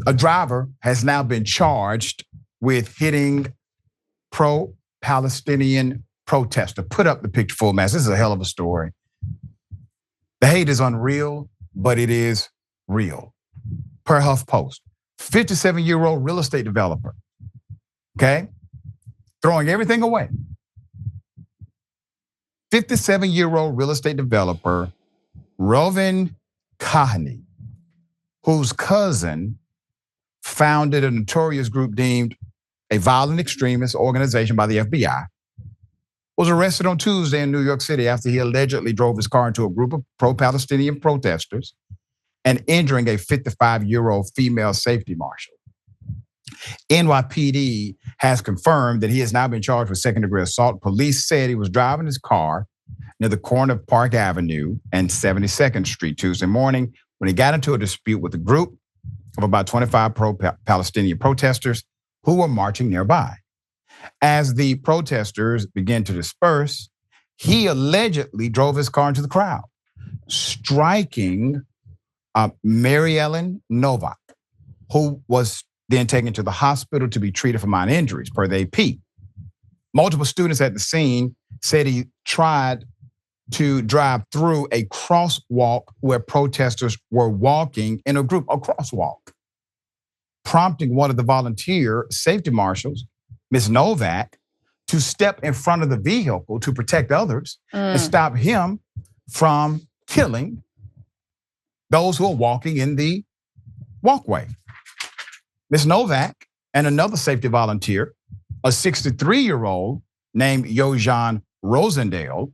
A driver has now been charged with hitting pro-Palestinian protester. Put up the picture full mass. This is a hell of a story. The hate is unreal, but it is real. Per HuffPost, 57-year-old real estate developer, okay? Throwing everything away. 57-year-old real estate developer, Reuven Kahane, whose cousin founded a notorious group deemed a violent extremist organization by the FBI, was arrested on Tuesday in New York City after he allegedly drove his car into a group of pro-Palestinian protesters and injuring a 55-year-old female safety marshal. NYPD has confirmed that he has now been charged with second-degree assault. Police said he was driving his car near the corner of Park Avenue and 72nd Street Tuesday morning when he got into a dispute with a group of about 25 pro-Palestinian protesters who were marching nearby. As the protesters began to disperse, he allegedly drove his car into the crowd, striking Maryellen Novak, who was then taken to the hospital to be treated for minor injuries, per the AP. Multiple students at the scene said he tried to drive through a crosswalk where protesters were walking in a group, a crosswalk, prompting one of the volunteer safety marshals, Ms. Novak, to step in front of the vehicle to protect others and stop him from killing those who are walking in the walkway. Ms. Novak and another safety volunteer, a 63-year-old named Yojan Rosendale,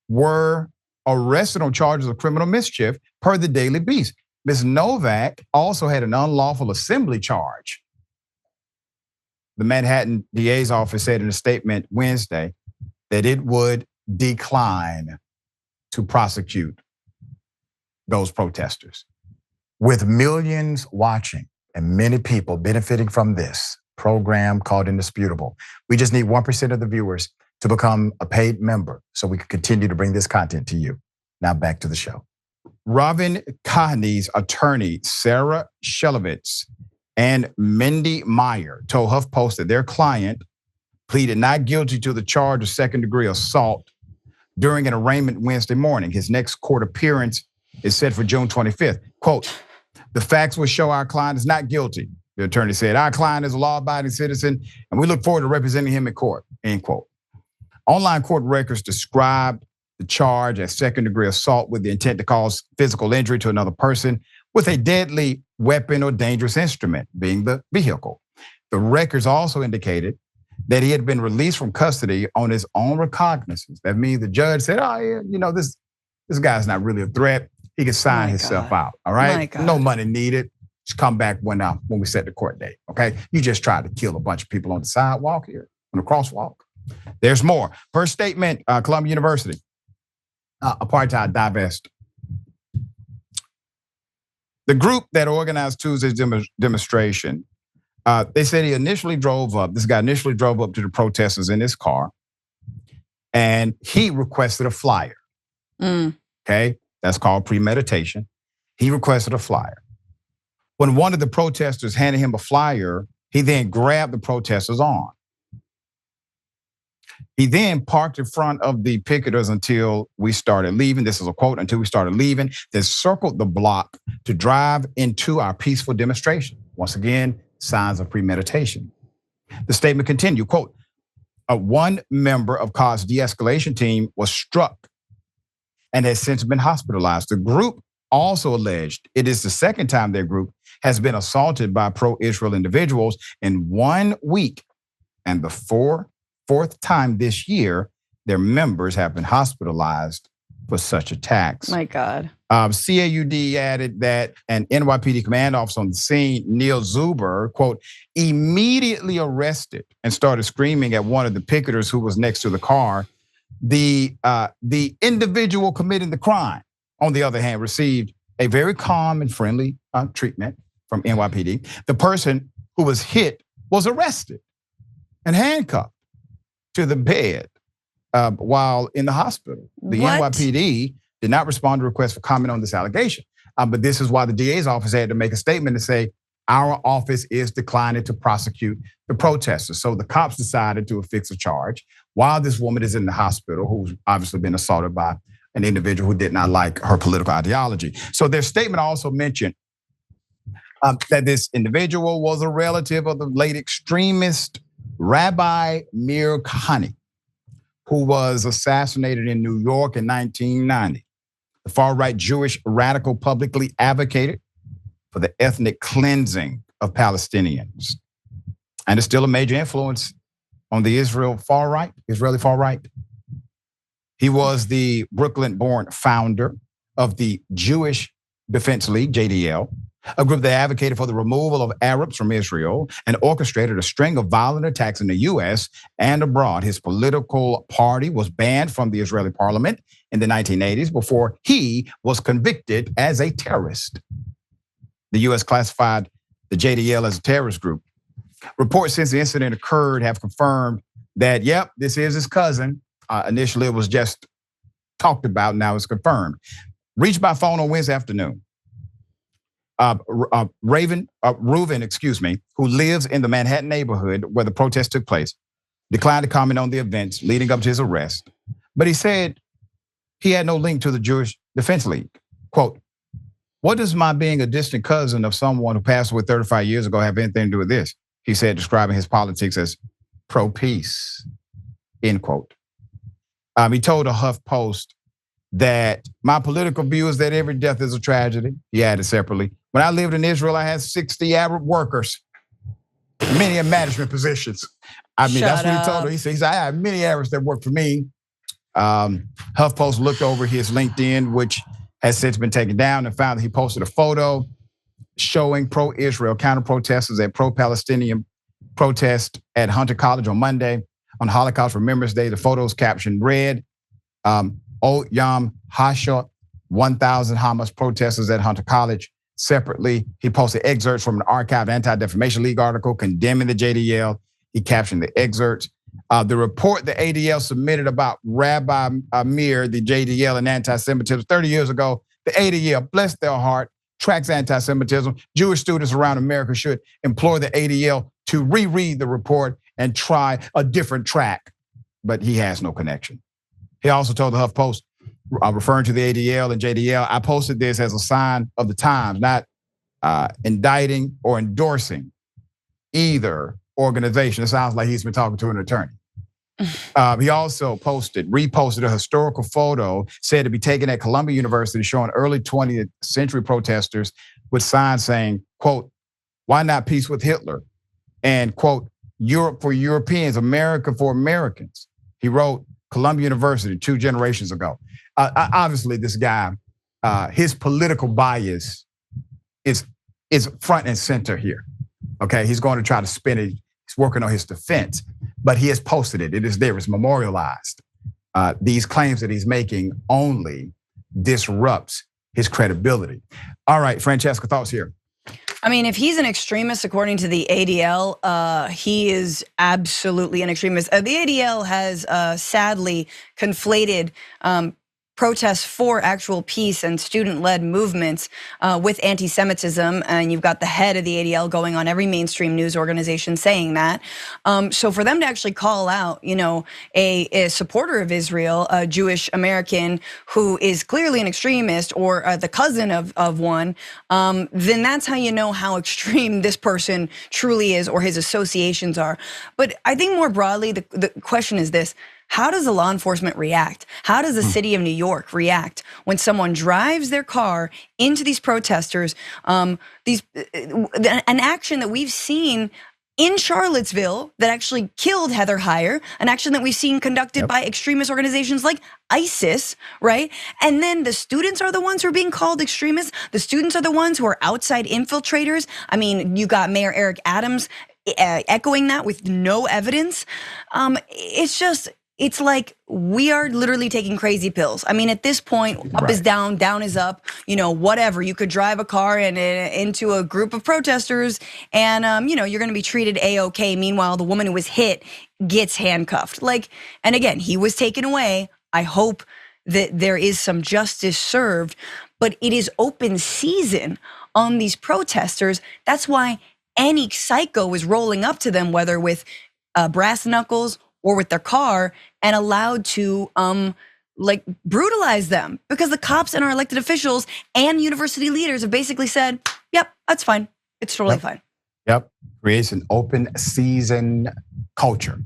were arrested on charges of criminal mischief per the Daily Beast. Ms. Novak also had an unlawful assembly charge. The Manhattan DA's office said in a statement Wednesday that it would decline to prosecute those protesters. With millions watching and many people benefiting from this program called Indisputable, we just need 1% of the viewers to become a paid member so we can continue to bring this content to you. Now back to the show. Reuven Kahane's attorney, Sarah Shelovitz, and Mindy Meyer told HuffPost that their client pleaded not guilty to the charge of second-degree assault during an arraignment Wednesday morning. His next court appearance is set for June 25th. Quote, "The facts will show our client is not guilty," the attorney said. "Our client is a law-abiding citizen, and we look forward to representing him in court," end quote. Online court records described the charge as second-degree assault with the intent to cause physical injury to another person with a deadly weapon or dangerous instrument, being the vehicle. The records also indicated that he had been released from custody on his own recognizance. That means the judge said, "Oh yeah, this guy's not really a threat. He can sign himself out, all right? No money needed. Just come back when we set the court date, okay? You just tried to kill a bunch of people on the sidewalk here, on the crosswalk." There's more. Per statement, Columbia University, apartheid divest. The group that organized Tuesday's demonstration, they said this guy initially drove up to the protesters in his car, and he requested a flyer. Okay, that's called premeditation. He requested a flyer. When one of the protesters handed him a flyer, he then grabbed the protester's arm. He then parked in front of the picketers until we started leaving. This is a quote, "until we started leaving," then circled the block to drive into our peaceful demonstration. Once again, signs of premeditation. The statement continued, quote, "One member of COD's de-escalation team was struck and has since been hospitalized." The group also alleged it is the second time their group has been assaulted by pro-Israel individuals in 1 week, and the fourth time this year their members have been hospitalized for such attacks. My God. CAUD added that an NYPD command officer on the scene, Neil Zuber, quote, "immediately arrested and started screaming at one of the picketers who was next to the car. The individual committing the crime, on the other hand, received a very calm and friendly treatment from NYPD. The person who was hit was arrested and handcuffed to the bed while in the hospital. The NYPD did not respond to requests for comment on this allegation. But this is why the DA's office had to make a statement to say, our office is declining to prosecute the protesters. So the cops decided to affix a charge while this woman is in the hospital, who's obviously been assaulted by an individual who did not like her political ideology. So their statement also mentioned that this individual was a relative of the late extremist Rabbi Reuven Kahane, who was assassinated in New York in 1990. The far-right Jewish radical publicly advocated for the ethnic cleansing of Palestinians, and is still a major influence on the Israeli far-right. He was the Brooklyn-born founder of the Jewish Defense League, JDL, a group that advocated for the removal of Arabs from Israel and orchestrated a string of violent attacks in the US and abroad. His political party was banned from the Israeli parliament in the 1980s before he was convicted as a terrorist. The US classified the JDL as a terrorist group. Reports since the incident occurred have confirmed that, yep, this is his cousin. Initially, it was just talked about, now it's confirmed. Reached by phone on Wednesday afternoon. Reuven, who lives in the Manhattan neighborhood where the protest took place, declined to comment on the events leading up to his arrest. But he said he had no link to the Jewish Defense League. Quote, "What does my being a distant cousin of someone who passed away 35 years ago have anything to do with this?" He said, describing his politics as pro-peace, end quote. He told a HuffPost that my political view is that every death is a tragedy. He added separately, when I lived in Israel, I had 60 Arab workers, many in management positions. I mean, that's what he told her. He said, I have many Arabs that work for me. HuffPost looked over his LinkedIn, which has since been taken down, and found that he posted a photo showing pro-Israel counter-protesters at pro-Palestinian protest at Hunter College on Monday. On Holocaust Remembrance Day, the photos captioned read, O Yom HaShoah, 1,000 Hamas protesters at Hunter College. Separately, he posted excerpts from an archived Anti-Defamation League article condemning the JDL. He captioned the excerpts. The report the ADL submitted about Rabbi Amir, the JDL, and anti-Semitism 30 years ago, the ADL, bless their heart, tracks anti-Semitism. Jewish students around America should implore the ADL to reread the report and try a different track, but he has no connection. He also told the HuffPost, referring to the ADL and JDL, I posted this as a sign of the times, not indicting or endorsing either organization. It sounds like he's been talking to an attorney. He also reposted a historical photo said to be taken at Columbia University showing early 20th century protesters with signs saying, quote, why not peace with Hitler? And quote, Europe for Europeans, America for Americans. He wrote Columbia University 2 generations ago. Obviously, this guy, his political bias is front and center here. Okay, he's going to try to spin it. He's working on his defense, but he has posted it. It is there. It's memorialized. These claims that he's making only disrupts his credibility. All right, Francesca, thoughts here. I mean, if he's an extremist, according to the ADL, he is absolutely an extremist. The ADL has sadly conflated protests for actual peace and student-led movements with anti-Semitism, and you've got the head of the ADL going on every mainstream news organization saying that. So for them to actually call out, a supporter of Israel, a Jewish American who is clearly an extremist or the cousin of one, then that's how you know how extreme this person truly is or his associations are. But I think more broadly, the question is this. How does the law enforcement react? How does the city of New York react when someone drives their car into these protesters? An action that we've seen in Charlottesville that actually killed Heather Heyer, an action that we've seen conducted by extremist organizations like ISIS, right? And then the students are the ones who are being called extremists. The students are the ones who are outside infiltrators. I mean, you got Mayor Eric Adams echoing that with no evidence. It's like we are literally taking crazy pills. I mean, at this point, up is down, down is up, whatever. You could drive a car into a group of protesters and, you're gonna be treated A-OK. Meanwhile, the woman who was hit gets handcuffed. And again, he was taken away. I hope that there is some justice served, but it is open season on these protesters. That's why any psycho was rolling up to them, whether with brass knuckles or with their car, and allowed to like brutalize them, because the cops and our elected officials and university leaders have basically said, yep, that's fine. It's totally fine. Yep, creates an open season culture.